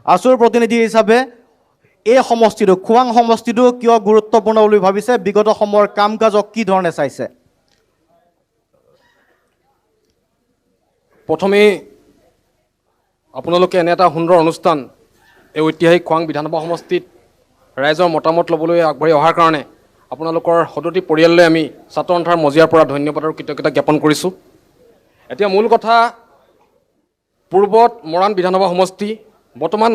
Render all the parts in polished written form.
আছুৰ প্ৰতিনিধি হিচাপে এই সমষ্টিটো খোৱাং সমষ্টিটো কিয় গুৰুত্বপূৰ্ণ বুলি ভাবিছে, বিগত সময়ৰ কাম কাজক কি ধৰণে চাইছে? প্ৰথমেই আপোনালোকে এনে এটা সুন্দৰ অনুষ্ঠান এই ঐতিহাসিক খোৱাং বিধানসভা সমষ্টিত ৰাইজৰ মতামত ল'বলৈ আগবাঢ়ি অহাৰ কাৰণে আপোনালোকৰ সদতি পৰিয়াললৈ আমি ছাত্ৰ সন্থাৰ মজিয়াৰ পৰা ধন্যবাদ আৰু কৃতজ্ঞতা জ্ঞাপন কৰিছোঁ। এতিয়া মূল কথা, পূৰ্বত মৰাণ বিধানসভা সমষ্টি, বৰ্তমান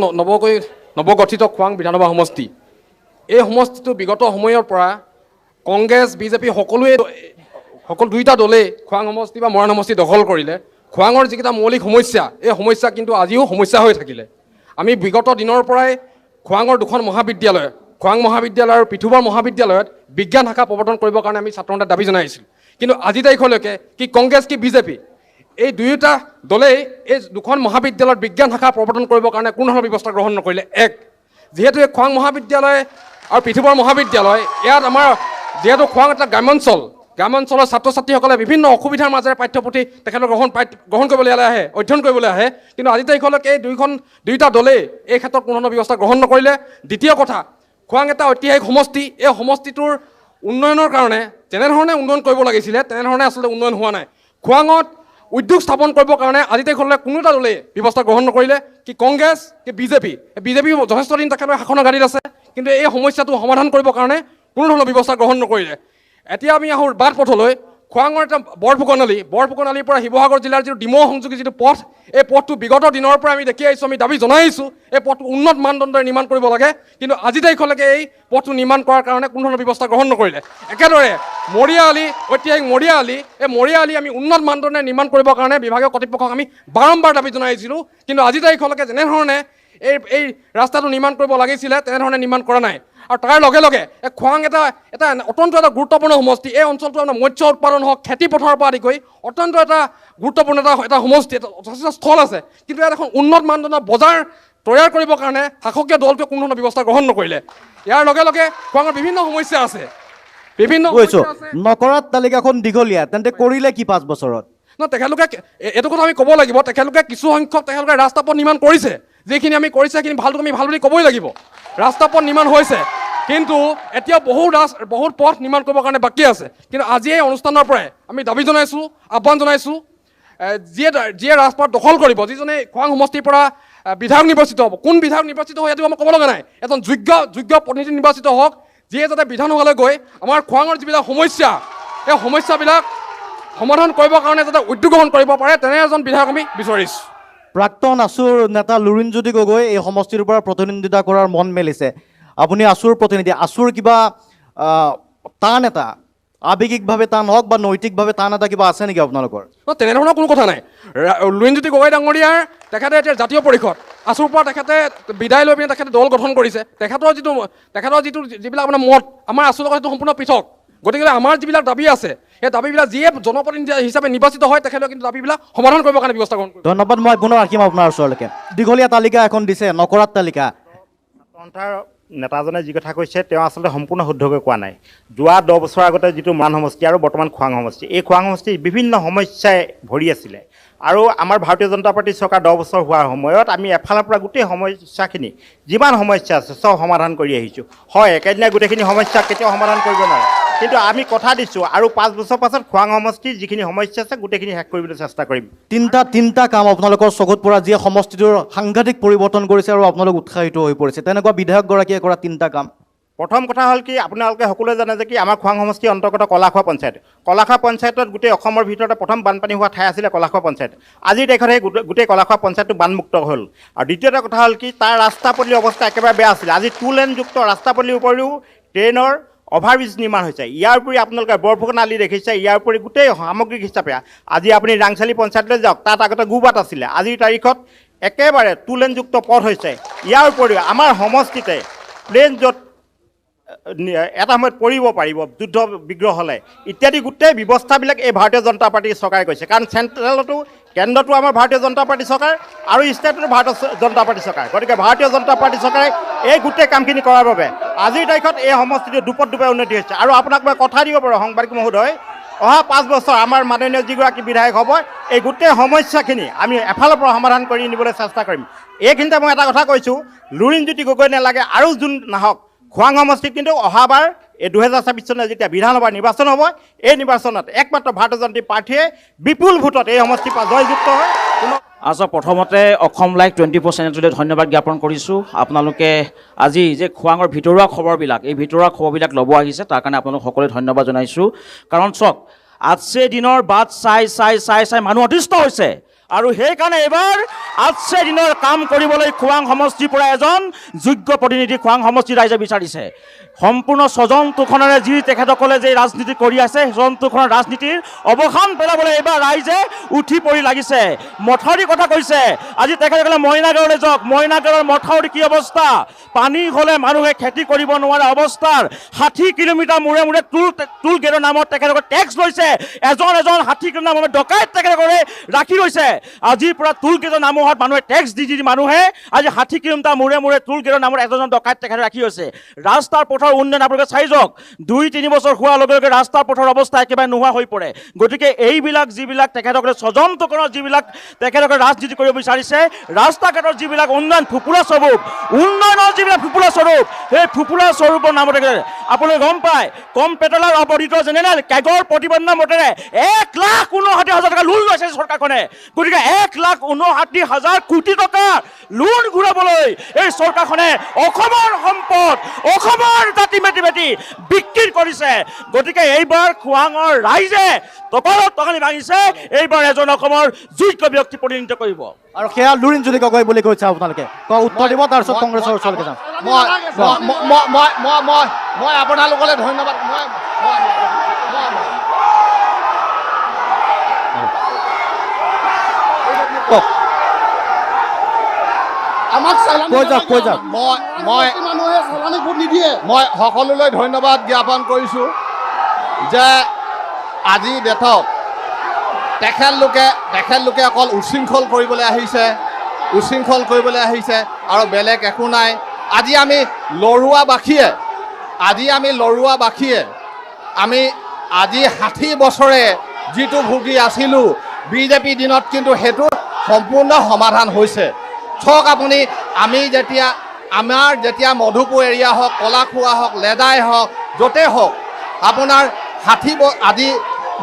নৱগঠিত খোৱাং বিধানসভা সমষ্টি। এই সমষ্টিটো বিগত সময়ৰ পৰা কংগ্ৰেছ বিজেপি সকলো দুয়োটা দলেই খোৱাং সমষ্টি বা মৰাণ সমষ্টি দখল কৰিলে। খোৱাঙৰ যিকেইটা মৌলিক সমস্যা, এই সমস্যা কিন্তু আজিও সমস্যা হৈ থাকিলে। আমি বিগত দিনৰ পৰাই খোৱাঙৰ দুখন মহাবিদ্যালয়, খোৱাং মহাবিদ্যালয় আৰু পৃথুবৰ মহাবিদ্যালয়ত বিজ্ঞান শাখা প্ৰৱৰ্তন কৰিবৰ কাৰণে আমি ছাত্ৰ সন্থাই দাবী জনাইছিলোঁ। কিন্তু আজি তাৰিখলৈকে কি কংগ্ৰেছ কি বিজেপি এই দুয়োটা দলেই এই দুখন মহাবিদ্যালয়ত বিজ্ঞান শাখা প্ৰৱৰ্তন কৰিবৰ কাৰণে কোনো ধৰণৰ ব্যৱস্থা গ্ৰহণ নকৰিলে। যিহেতু এই খোৱাং মহাবিদ্যালয় আৰু পৃথুবৰ মহাবিদ্যালয়, ইয়াত আমাৰ যিহেতু খোৱাং এটা গ্ৰামাঞ্চলৰ ছাত্ৰ ছাত্ৰীসকলে বিভিন্ন অসুবিধাৰ মাজেৰে পাঠ্যপুথি তেখেতলোক গ্ৰহণ কৰিবলৈ আহে, অধ্যয়ন কৰিবলৈ আহে। কিন্তু আজি তাৰিখলৈকে এই দুয়োটা দলেই এই ক্ষেত্ৰত কোনো ধৰণৰ ব্যৱস্থা গ্ৰহণ নকৰিলে। দ্বিতীয় কথা, খোৱাং এটা ঐতিহাসিক সমষ্টি, এই সমষ্টিটোৰ উন্নয়নৰ কাৰণে যেনেধৰণে উন্নয়ন কৰিব লাগিছিলে তেনেধৰণে আচলতে উন্নয়ন হোৱা নাই। খোৱাঙত উদ্যোগ স্থাপন কৰিবৰ কাৰণে আজি তাৰিখলৈ কোনো এটা দলেই ব্যৱস্থা গ্ৰহণ নকৰিলে। কি কংগ্ৰেছ কি বিজেপি যথেষ্ট দিন তেখেতৰ শাসনৰ গাড়ীত আছে, কিন্তু এই সমস্যাটো সমাধান কৰিবৰ কাৰণে কোনো ধৰণৰ ব্যৱস্থা গ্ৰহণ নকৰিলে। এতিয়া আমি আহোঁ বাট পথলৈ। খোৱাঙৰ এটা বৰফুকনালিৰ পৰা শিৱসাগৰ জিলাৰ যিটো ডিমৌ সংযোগী যিটো পথ, এই পথটো বিগত দিনৰ পৰা আমি দেখি আহিছোঁ, আমি দাবী জনাই আহিছোঁ এই পথটো উন্নত মানদণ্ডৰে নিৰ্মাণ কৰিব লাগে। কিন্তু আজি তাৰিখলৈকে এই পথটো নিৰ্মাণ কৰাৰ কাৰণে কোনো ধৰণৰ ব্যৱস্থা গ্ৰহণ নকৰিলে। একেদৰে ঐতিহাসিক মৰিয়া আলি আমি উন্নত মানদণ্ডৰে নিৰ্মাণ কৰিবৰ কাৰণে বিভাগীয় কৰ্তৃপক্ষক আমি বাৰম্বাৰ দাবী জনাই আহিছিলোঁ। কিন্তু আজি তাৰিখলৈকে যেনেধৰণে এই ৰাস্তাটো নিৰ্মাণ কৰিব লাগিছিলে তেনেধৰণে নিৰ্মাণ কৰা নাই। আৰু তাৰ লগে লগে খোৱাং এটা অত্যন্ত এটা গুৰুত্বপূৰ্ণ সমষ্টি। এই অঞ্চলটো আপোনাৰ মৎস্য উৎপাদন হওক, খেতি পথাৰৰ পৰা আদি কৰি অত্যন্ত এটা গুৰুত্বপূৰ্ণ এটা সমষ্টি, এটা যথেষ্ট স্থল আছে। কিন্তু ইয়াত এখন উন্নত মানদণ্ডৰ বজাৰ তৈয়াৰ কৰিবৰ কাৰণে শাসকীয় দলটোৱে কোনো ধৰণৰ ব্যৱস্থা গ্ৰহণ নকৰিলে। ইয়াৰ লগে লগে খোৱাঙৰ বিভিন্ন সমস্যা আছে। নকৰাত তালিকাখন দীঘলীয়া, তেন্তে কৰিলে কি 5 বছৰত? তেখেতলোকে এইটো কথা আমি ক'ব লাগিব, তেখেতলোকে কিছু সংখ্যক তেখেতলোকে ৰাস্তা পথ নিৰ্মাণ কৰিছে। যিখিনি আমি কৰিছে সেইখিনি আমি ভাল বুলি ক'বই লাগিব। ৰাস্তা পথ নিৰ্মাণ হৈছে, কিন্তু এতিয়া বহুত পথ নিৰ্মাণ কৰিবৰ কাৰণে বাকী আছে। কিন্তু আজি এই অনুষ্ঠানৰ পৰাই আমি দাবী জনাইছোঁ, আহ্বান জনাইছোঁ, যিয়ে ৰাজপথ দখল কৰিব, যিজনে খোৱাং সমষ্টিৰ পৰা বিধায়ক নিৰ্বাচিত হ'ব, কোন বিধায়ক নিৰ্বাচিত হয় সেইটো আমাৰ ক'ব লগা নাই। এজন যোগ্য প্ৰতিনিধি নিৰ্বাচিত হওক, যিয়ে যাতে বিধানসভালৈ গৈ আমাৰ খোৱাঙৰ যিবিলাক সমস্যা, এই সমস্যাবিলাক সমাধান কৰিবৰ কাৰণে যাতে উদ্যোগ গ্ৰহণ কৰিব পাৰে, তেনে এজন বিধায়ক আমি বিচাৰিছোঁ। প্ৰাক্তন আছুৰ নেতা লুৰিণজ্যোতি গগৈ এই সমষ্টিৰ পৰা প্ৰতিনিধিত্ব কৰাৰ মন মেলিছে। আপুনি আছুৰ প্ৰতিনিধি, আছুৰ কিবা টান এটা আৱেগিকভাৱে টান হওক বা নৈতিকভাৱে টান এটা কিবা আছে নেকি আপোনালোকৰ? তেনেধৰণৰ কোনো কথা নাই। লুৰিণজ্যোতি গগৈ ডাঙৰীয়াৰ তেখেতে এতিয়া জাতীয় পৰিষদ আছুৰ পৰা তেখেতে বিদায় লৈ পিনে তেখেতে দল গঠন কৰিছে। তেখেতৰ যিবিলাক আপোনাৰ মত আমাৰ আছুৰ লগত সেইটো সম্পূৰ্ণ পৃথক। গতিকে আমাৰ যিবিলাক দাবী আছে সেই দাবীবিলাক যিয়ে জনপ্ৰতিনিধি হিচাপে নিৰ্বাচিত হয় তেখেতে কিন্তু দাবীবিলাক সমাধান কৰিবৰ কাৰণে ব্যৱস্থা গ্ৰহণ কৰিব। ধন্যবাদ। মই পুনৰ ৰাখিম আপোনাৰ ওচৰলৈকে। দীঘলীয়া তালিকা এখন দিছে, নকৰাত তালিকা। সন্থাৰ নেতাজনে যি কথা কৈছে তেওঁ আচলতে সম্পূৰ্ণ শুদ্ধকৈ কোৱা নাই। যোৱা 10 বছৰ আগতে যিটো মৰাণ সমষ্টি আৰু বৰ্তমান খোৱাং সমষ্টি, এই খোৱাং সমষ্টি বিভিন্ন সমস্যাই ভৰি আছিলে। আৰু আমাৰ ভাৰতীয় জনতা পাৰ্টীৰ চৰকাৰ 10 বছৰ হোৱাৰ সময়ত আমি এফালৰ পৰা গোটেই সমস্যাখিনি যিমান সমস্যা আছে চব সমাধান কৰি আহিছোঁ। হয়, একেদিনাই গোটেইখিনি সমস্যা কেতিয়াও সমাধান কৰিব নোৱাৰে, কিন্তু আমি কথা দিছোঁ আৰু 5 বছৰ পাছত খোৱাং সমষ্টিৰ যিখিনি সমস্যা আছে গোটেইখিনি শেষ কৰিবলৈ চেষ্টা কৰিম। তিনিটা কাম আপোনালোকৰ চকুত পৰা যিয়ে সমষ্টিটোৰ সাংঘাতিক পৰিৱৰ্তন কৰিছে আৰু আপোনালোক উৎসাহিত হৈ পৰিছে, তেনেকুৱা বিধায়কগৰাকীয়ে কৰা 3টা কাম। প্ৰথম কথা হ'ল কি, আপোনালোকে সকলোৱে জানে যে কি আমাৰ খোৱাং সমষ্টিৰ অন্তৰ্গত কলাখোৱা পঞ্চায়ত। কলাখোৱা পঞ্চায়তত গোটেই অসমৰ ভিতৰতে প্ৰথম বানপানী হোৱা ঠাই আছিলে কলাখোৱা পঞ্চায়ত। আজিৰ দেশত সেই গোটেই কলাখোৱা পঞ্চায়তটো বানমুক্ত হ'ল। আৰু দ্বিতীয়টা কথা হ'ল কি, তাৰ ৰাস্তা পদূলিৰ অৱস্থা একেবাৰে বেয়া আছিলে। আজি 2 লেনযুক্ত ৰাস্তা পদূলিৰ উপৰিও ট্ৰেইনৰ অভাৰব্ৰিজ নিৰ্মাণ হৈছে। ইয়াৰ উপৰি আপোনালোকে বৰফুকনালি দেখিছে, ইয়াৰ উপৰি গোটেই সামগ্ৰিক হিচাপে আজি আপুনি ৰাংচালি পঞ্চায়তলৈ যাওক, তাত আগতে গোবাট আছিলে, আজিৰ তাৰিখত একেবাৰে 2 লেনযুক্ত পথ হৈছে। ইয়াৰ উপৰিও আমাৰ সমষ্টিতে প্লেন য'ত এটা সময়ত পৰিব পাৰিব যুদ্ধ বিগ্ৰহ হ'লে ইত্যাদি গোটেই ব্যৱস্থাবিলাক এই ভাৰতীয় জনতা পাৰ্টীৰ চৰকাৰে কৰিছে। কাৰণ কেন্দ্ৰটো আমাৰ ভাৰতীয় জনতা পাৰ্টী চৰকাৰ আৰু ষ্টেটতো ভাৰতীয় জনতা পাৰ্টী চৰকাৰ। গতিকে ভাৰতীয় জনতা পাৰ্টী চৰকাৰে এই গোটেই কামখিনি কৰাৰ বাবে আজিৰ তাৰিখত এই সমষ্টিটো দুপত উন্নতি হৈছে। আৰু আপোনাক মই কথা দিব পাৰোঁ সাংবাদিক মহোদয়, অহা 5 বছৰ আমাৰ মাননীয় যিগৰাকী বিধায়ক হ'ব এই গোটেই সমস্যাখিনি আমি এফালৰ পৰা সমাধান কৰি নিবলৈ চেষ্টা কৰিম। এইখিনিতে মই এটা কথা কৈছোঁ, লুৰিণজ্যোতি গগৈ নালাগে আৰু যোন নাহক, খোৱাং সমষ্টিত কিন্তু অহাবাৰ এই 2024 চনত যেতিয়া বিধানসভা নিৰ্বাচন হ'ব, এই নিৰ্বাচনত একমাত্ৰ ভাৰতীয় জনতা পাৰ্টীয়ে বিপুল ভোটত এই সমষ্টিৰ পৰা জয়যুক্ত হয়। আচ্ছা, প্ৰথমতে অসম লাইভ 24 চেনেলটোলৈ ধন্যবাদ জ্ঞাপন কৰিছোঁ। আপোনালোকে আজি যে খোৱাঙৰ ভিতৰুৱা খবৰবিলাক, এই ভিতৰুৱা খবৰবিলাক ল'ব আহিছে, তাৰ কাৰণে আপোনালোক সকলোৱে ধন্যবাদ জনাইছোঁ। কাৰণ চাওক, আজছে দিনৰ বাট চাই চাই চাই চাই মানুহ অতিষ্ঠ হৈছে, আৰু সেইকাৰণে এইবাৰ আজছে দিনৰ কাম কৰিবলৈ খোৱাং সমষ্টিৰ পৰা এজন যোগ্য প্ৰতিনিধি খোৱাং সমষ্টিৰ ৰাইজে বিচাৰিছে। সম্পূৰ্ণ স্বজনতোখনেৰে যি তেখেতসকলে যে ৰাজনীতি কৰি আছে, স্বজনতোখনৰ ৰাজনীতিৰ অৱসান পেলাবলৈ এইবাৰ ৰাইজে উঠি পৰি লাগিছে। মথাউৰিৰ কথা কৈছে, আজি তেখেতসকলে মইনাগাঁৱলৈ যাওক, মইনাগাঁৱৰ মথাউৰি কি অৱস্থা, পানী হ'লে মানুহে খেতি কৰিব নোৱাৰা অৱস্থাৰ। 60 কিলোমিটাৰ মূৰে মূৰে টুল গেটৰ নামত তেখেতসকলে টেক্স লৈছে, এজন 60 কিলোমিটাৰ নামত ডকাইত তেখেতসকলে ৰাখি লৈছে। আজিৰ পৰা টুল গেটৰ নামত মানুহে টেক্স দি মানুহে আজি 60 কিলোমিটাৰ মূৰে মূৰে টুল গেটৰ নামত এজন ডকাইত তেখেতে ৰাখি হৈছে। ৰাস্তাৰ পথৰ উন্নয়ন আপোনালোকে চাই যাওক, 2-3 বছৰ হোৱাৰ লগে লগে ৰাস্তাৰ পথৰ অৱস্থা একেবাৰে নোহোৱা হৈ পৰে। গতিকে এইবিলাক যিবিলাক তেখেতসকলে স্বজনতোখনৰ যিবিলাক তেখেতসকলে ৰাজনীতি কৰিব বিচাৰিছে, ৰাস্তা ঘাটৰ যিবিলাক উন্নয়ন ফুপুৰা স্বৰূপ, উন্নয়নৰ যিবিলাক ফুপুৰা স্বৰূপ, সেই ফুপুৰা স্বৰূপৰ নামতে আপোনালোকে গম পায়, কম্পিউটাৰ অফ অডিটৰ জেনেৰেল কেগৰ প্ৰতিবেদনৰ মতেৰে 1,59,000 টকা লোন লৈছে চৰকাৰখনে। গতিকে 1,59,000 কোটি টকা লোন ঘূৰাবলৈ এই চৰকাৰখনে অসমৰ সম্পদ, অসমৰ জাতি মাটি বিক্ৰী কৰিছে। গতিকে এইবাৰ খোৱাঙৰ ৰাইজে টকালত টকানি ভাঙিছে, এইবাৰ এজন অসমৰ যোগ্য ব্যক্তি প্ৰতিনিধিত্ব কৰিব। আৰু সেয়া লুৰিণজ্যোতি গগৈ বুলি কৈছে আপোনালোকে। উত্তৰ দিব, তাৰপিছত কংগ্ৰেছৰ ওচৰলৈকে যাম। মই আপোনালোকলৈ ধন্যবাদ। আমাক মই সকলোলৈ ধন্যবাদ জ্ঞাপন কৰিছোঁ যে আজি ডেটত তেখেতলোকে অকল উশৃংখল কৰিবলৈ আহিছে আৰু বেলেগ একো নাই। আজি আমি লৰুৱাবাসীয়ে আমি আজি 60 বছৰে যিটো ভুগি আছিলোঁ বিজেপি দিনত, কিন্তু সেইটো সম্পূৰ্ণ সমাধান হৈছে। চাওক আপুনি, আমাৰ যেতিয়া মধুপুৰ এৰিয়া হওক, কলাখোৱা হওক, লেদাই হওক, য'তেই হওক, আপোনাৰ 60 আজি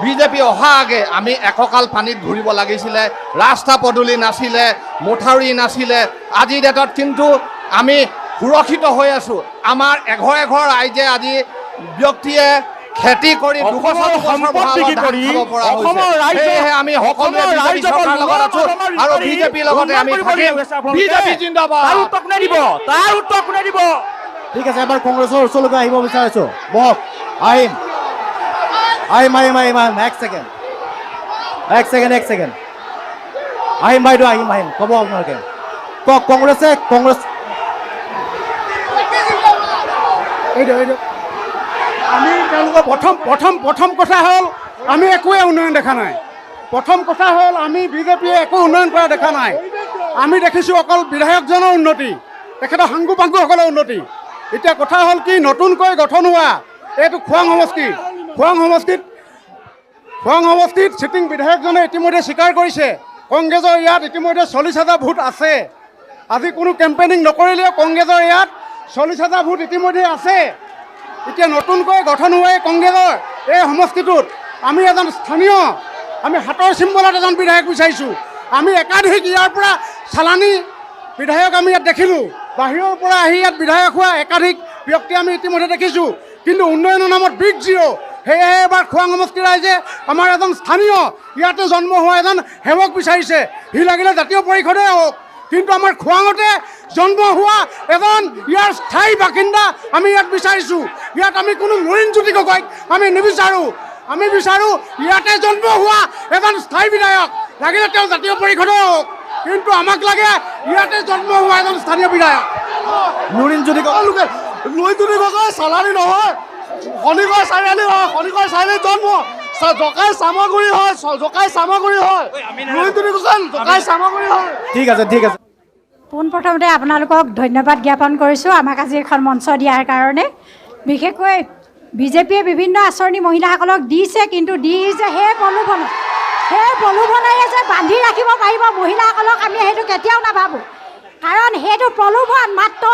বিজেপি অহা আগে আমি এককাল পানীত ঘূৰিব লাগিছিলে, ৰাস্তা পদূলি নাছিলে, মথাউৰি নাছিলে। আজিৰ ডেটত কিন্তু আমি সুৰক্ষিত হৈ আছোঁ। আমাৰ এঘৰ ৰাইজে আজি ব্যক্তিয়ে খেতি কৰি আমি আৰু বিজেপিৰ লগতে আমি থাকিম। বিজেপি জিন্দাবাদ। ঠিক আছে, এবাৰ কংগ্ৰেছৰ ওচৰলৈকে আহিব বিচাৰিছোঁ। বহক, আহিম। এক ছেকেণ্ড আহিম বাইদেউ, আহিম ক'ব আপোনালোকে। কওক, কংগ্ৰেছ আমি তেওঁলোকৰ প্ৰথম কথা হ'ল আমি একোৱে উন্নয়ন দেখা নাই। প্ৰথম কথা হ'ল আমি বিজেপিয়ে একো উন্নয়ন কৰা দেখা নাই। আমি দেখিছোঁ অকল বিধায়কজনৰ উন্নতি, তেখেতৰ সাংগু পাংগুসকলৰ উন্নতি। এতিয়া কথা হ'ল কি, নতুনকৈ গঠন হোৱা এইটো খোৱাং সমষ্টিত ছিটিং বিধায়কজনে ইতিমধ্যে স্বীকাৰ কৰিছে কংগ্ৰেছৰ ইয়াত ইতিমধ্যে 40,000 ভোট আছে। আজি কোনো কেম্পেইনিং নকৰিলেও কংগ্ৰেছৰ ইয়াত 40,000 ভোট ইতিমধ্যে আছে। এতিয়া নতুনকৈ গঠন হোৱা এই কংগ্ৰেছৰ এই সমষ্টিটোত আমি এজন স্থানীয়, আমি হাতৰ চিম্বলত এজন বিধায়ক বিচাৰিছোঁ। আমি একাধিক ইয়াৰ পৰা চালানী বিধায়ক আমি ইয়াত দেখিলোঁ, বাহিৰৰ পৰা আহি ইয়াত বিধায়ক হোৱা একাধিক ব্যক্তি আমি ইতিমধ্যে দেখিছোঁ, কিন্তু উন্নয়নৰ নামত বিগ জিৰ'। সেয়েহে এবাৰ খোৱাং সমষ্টি ৰাইজে আমাৰ এজন স্থানীয় ইয়াতে জন্ম হোৱা এজন সেৱক বিচাৰিছে। সি লাগিলে জাতীয় পৰিষদে হওক, কিন্তু আমাৰ খোৱাঙতে জন্ম হোৱা এজন ইয়াৰ স্থায়ী বাসিন্দা আমি ইয়াত বিচাৰিছোঁ। ইয়াত আমি কোনো লুৰিণজ্যোতি গগৈক আমি নিবিচাৰোঁ। আমি বিচাৰোঁ ইয়াতে জন্ম হোৱা এজন স্থায়ী বিধায়ক, লাগিলে তেওঁ জাতীয় পৰিষদে হওক, কিন্তু আমাক লাগে ইয়াতে জন্ম হোৱা এজন স্থানীয় বিধায়ক। লুৰিণজ্যোতি গগৈ চালানী নহয়, খনিকৰ চাৰিআলি হয়, খনিকৰ চাৰিআলিত জন্ম, জকাই চামগুৰি হয়, জকাই চামগুৰি হয়। ঠিক আছে। পোনপ্ৰথমতে আপোনালোকক ধন্যবাদ জ্ঞাপন কৰিছোঁ আমাক আজি এখন মঞ্চ দিয়াৰ কাৰণে। বিশেষকৈ বিজেপিয়ে বিভিন্ন আঁচনি মহিলাসকলক দিছে, কিন্তু দিছে সেই প্ৰলোভনেৰে যে বান্ধি ৰাখিব পাৰিব মহিলাসকলক আমি সেইটো কেতিয়াও নাভাবোঁ। কাৰণ সেইটো প্ৰলোভন মাত্ৰ,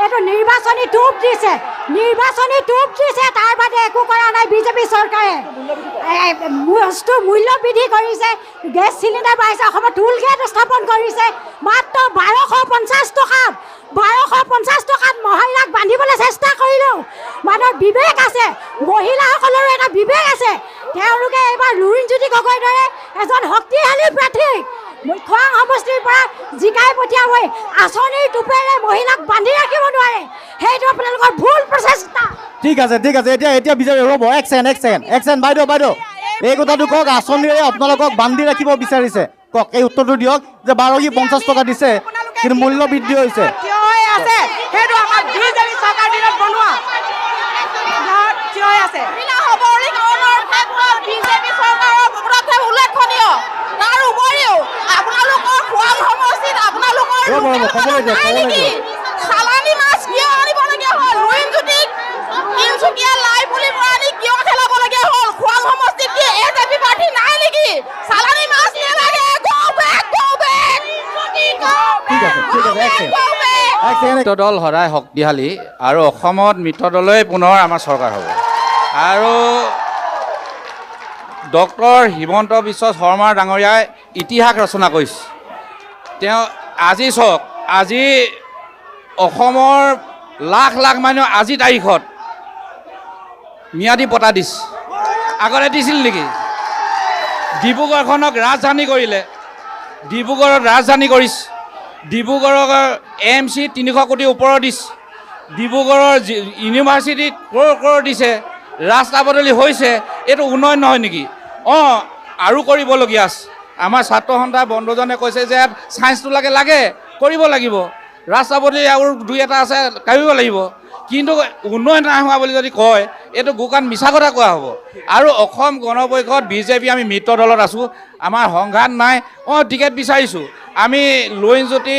এইটো নিৰ্বাচনী টোপ দিছে, তাৰ বাদে একো কৰা নাই বিজেপি চৰকাৰে। বস্তু মূল্য বৃদ্ধি কৰিছে, গেছ চিলিণ্ডাৰ বাঢ়িছে, অসমত টুল গেট স্থাপন কৰিছে, মাত্ৰ 1250 টকাত মহিলাক বান্ধিবলৈ চেষ্টা কৰিলেও মানুহৰ বিবেক আছে, মহিলাসকলৰো এটা বিবেক আছে। তেওঁলোকে এইবাৰ লুৰিণজ্যোতি গগৈৰ দৰে এজন শক্তিশালী প্ৰাৰ্থীক খোৱাং সমষ্টিৰ পৰা জিকাই পঠিয়াবই আঁচনিৰ টোপেৰে মহিলাক বান্ধি ৰাখিব নোৱাৰে। সেইটো আপোনালোকৰ ভুল প্ৰচেষ্টা। ঠিক আছে এতিয়া বিজেপি ৰ'ব এক ছেকেণ্ড বাইদেউ এই কথাটো কওক, আঁচনিৰে আপোনালোকক বান্ধি ৰাখিব বিচাৰিছে, কওক এই উত্তৰটো দিয়ক যে 1250 টকা দিছে কিন্তু মূল্য বৃদ্ধি হৈছে। সেইটো আমাৰ বিজেপি চৰকাৰ দিনত বনোৱা থিয় হৈ আছে। বিজেপি চৰকাৰৰ পদক্ষেপ উল্লেখনীয়। তাৰ উপৰিও আপোনালোকৰ খোৱাং সমষ্টিত আপোনালোকৰ চালানী মাছ কিয় আনিবলগীয়া হ'ল? লুৰিণজ্যোতিক তিনিচুকীয়া লাই পুলিৰ পৰা আনি কিয় খেলাবলগীয়া হ'ল? খোৱাং সমষ্টিত কি এজেপি প্ৰাৰ্থী নাই নেকি? চালানী মাছ নালাগে, মিত্ৰ দল সদায় শক্তিশালী আৰু অসমত মিত্ৰ দলেই পুনৰ আমাৰ চৰকাৰ হ'ব। আৰু ডক্টৰ হিমন্ত বিশ্ব শৰ্মা ডাঙৰীয়াই ইতিহাস ৰচনা কৰিছে। তেওঁ আজি চাওক, আজি অসমৰ লাখ মানুহ আজি তাৰিখত ম্যাদী পতা দিছে। আগতে দিছিল নেকি? ডিব্ৰুগড়খনক ৰাজধানী কৰিলে, ডিব্ৰুগড়ত ৰাজধানী কৰিছে। ডিব্ৰুগড়ৰ AMC 300 কোটিৰ ওপৰত দিছে। ডিব্ৰুগড়ৰ ইউনিভাৰ্চিটিত ক'ৰ দিছে। ৰাস্তা বদলি হৈছে, এইটো উন্নয়ন নহয় নেকি? আৰু কৰিবলগীয়া আছে। আমাৰ ছাত্ৰ সন্থা বন্ধুজনে কৈছে যে ছায়েন্সটো লাগে কৰিব লাগিব, ৰাস্তা বদলি আৰু 2-এটা আছে কৰিব লাগিব, কিন্তু উন্নয়ন নাই হোৱা বুলি যদি কয় এইটো গোকান মিছা কথা কোৱা হ'ব। আৰু অসম গণ পৰিষদ বিজেপি আমি মিত্ৰ দলত আছোঁ, আমাৰ সংঘাত নাই। টিকেট বিচাৰিছোঁ আমি লুৰিণজ্যোতি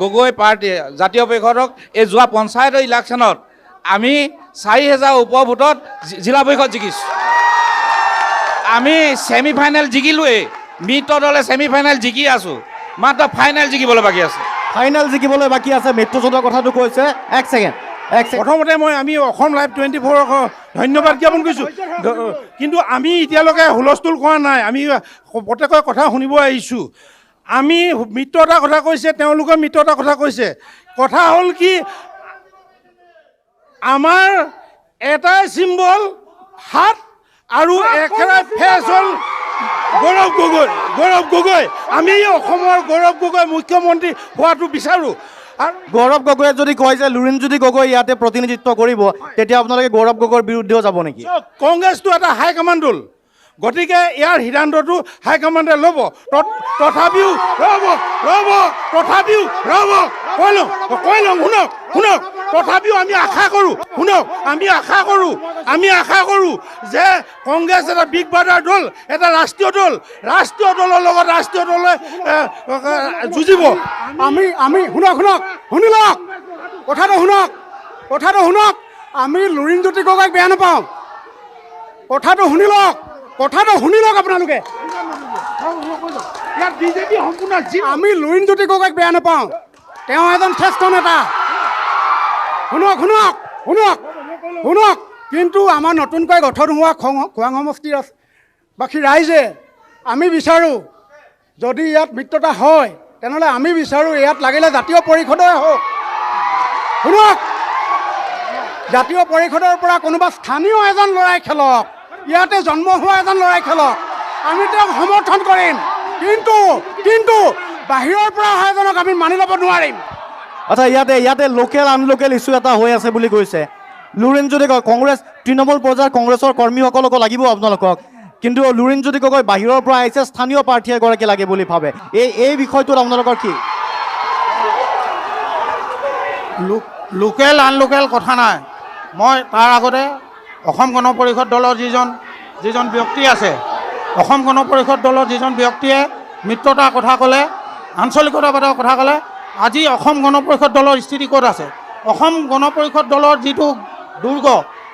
গগৈ পাৰ্টী জাতীয় পৰিষদক এই যোৱা পঞ্চায়তৰ ইলেকশ্যনত আমি 4000 উপভোটত জিলা পৰিষদ জিকিছোঁ। আমি ছেমিফাইনেল জিকিলোৱেই, মিত্ৰ দলে ছেমিফাইনেল জিকি আছোঁ, মাত্ৰ ফাইনেল জিকিবলৈ বাকী আছে। মৃত্যুজনৰ কথাটো কৈছে। এক ছেকেণ্ড প্ৰথমতে আমি অসম লাইভ 24ক ধন্যবাদ জ্ঞাপন কৰিছোঁ, কিন্তু আমি এতিয়ালৈকে হুলস্থুল কৰা নাই। আমি প্ৰত্যেকৰ কথা শুনিব আহিছোঁ। আমি মিত্ৰতাৰ কথা কৈছে, তেওঁলোকৰ মিত্ৰতাৰ কথা কৈছে। কথা হ'ল কি, আমাৰ এটাই চিম্বল হাত আৰু একেবাৰে ফেচ হ'ল গৌৰৱ গগৈ। আমি অসমৰ গৌৰৱ গগৈ মুখ্যমন্ত্ৰী হোৱাটো বিচাৰোঁ। আৰু গৌৰৱ গগৈয়ে যদি কয় যে লুৰিণজ্যোতি গগৈ ইয়াতে প্ৰতিনিধিত্ব কৰিব, তেতিয়া আপোনালোকে গৌৰৱ গগৈৰ বিৰুদ্ধেও যাব নেকি? কংগ্ৰেছটো এটা হাইকমাণ্ড দল, গতিকে ইয়াৰ সিদ্ধান্তটো হাইকমাণ্ডে ল'ব। তথাপিও কৈ লওঁ শুনক, তথাপিও আমি আশা কৰোঁ যে কংগ্ৰেছ এটা বিগ ব্ৰাদাৰ দল, এটা ৰাষ্ট্ৰীয় দলৰ লগত ৰাষ্ট্ৰীয় দলে যুঁজিব। আমি শুনক কথাটো শুনক, আমি লুৰিণজ্যোতি গগৈক বেয়া নাপাওঁ। কথাটো শুনি লওক আপোনালোকে। আমি লুৰিণজ্যোতি গগৈক বেয়া নাপাওঁ, তেওঁ এজন শ্ৰেষ্ঠ নেতা। শুনক, কিন্তু আমাৰ নতুনকৈ গঠন হোৱা খোৱাং সমষ্টিৰ বাসী ৰাইজে আমি বিচাৰোঁ, যদি ইয়াত মিত্ৰতা হয় তেনেহ'লে আমি বিচাৰোঁ ইয়াত লাগিলে জাতীয় পৰিষদে হওক। শুনক, জাতীয় পৰিষদৰ পৰা কোনোবা স্থানীয় এজন ল'ৰাই খেলক, ইয়াতে জন্ম হোৱা এজন ল'ৰাই খেলক, আমি তেওঁক সমৰ্থন কৰিম। কিন্তু বাহিৰৰ পৰা অহা এজনক আমি মানি ল'ব নোৱাৰিম। আচ্ছা, ইয়াতে লোকেল আনলোকেল ইছ্যু এটা হৈ আছে বুলি কৈছে লুৰিণজ্যোতি গগৈ। কংগ্ৰেছ তৃণমূল পৰ্যায়ৰ কংগ্ৰেছৰ কৰ্মীসকলকো লাগিব আপোনালোকক, কিন্তু লুৰিণজ্যোতি গগৈ বাহিৰৰ পৰা আহিছে, স্থানীয় প্ৰাৰ্থী এগৰাকী লাগে বুলি ভাবে। এই বিষয়টোত আপোনালোকৰ কি? লোকেল আনলোকেল কথা নাই। মই তাৰ আগতে অসম গণ পৰিষদ দলৰ যিজন ব্যক্তি আছে, অসম গণ পৰিষদ দলৰ যিজন ব্যক্তিয়ে মিত্ৰতাৰ কথা ক'লে, আঞ্চলিকতাবাদৰ কথা ক'লে, আজি অসম গণ পৰিষদ দলৰ স্থিতি ক'ত আছে? অসম গণ পৰিষদ দলৰ যিটো দুৰ্গ,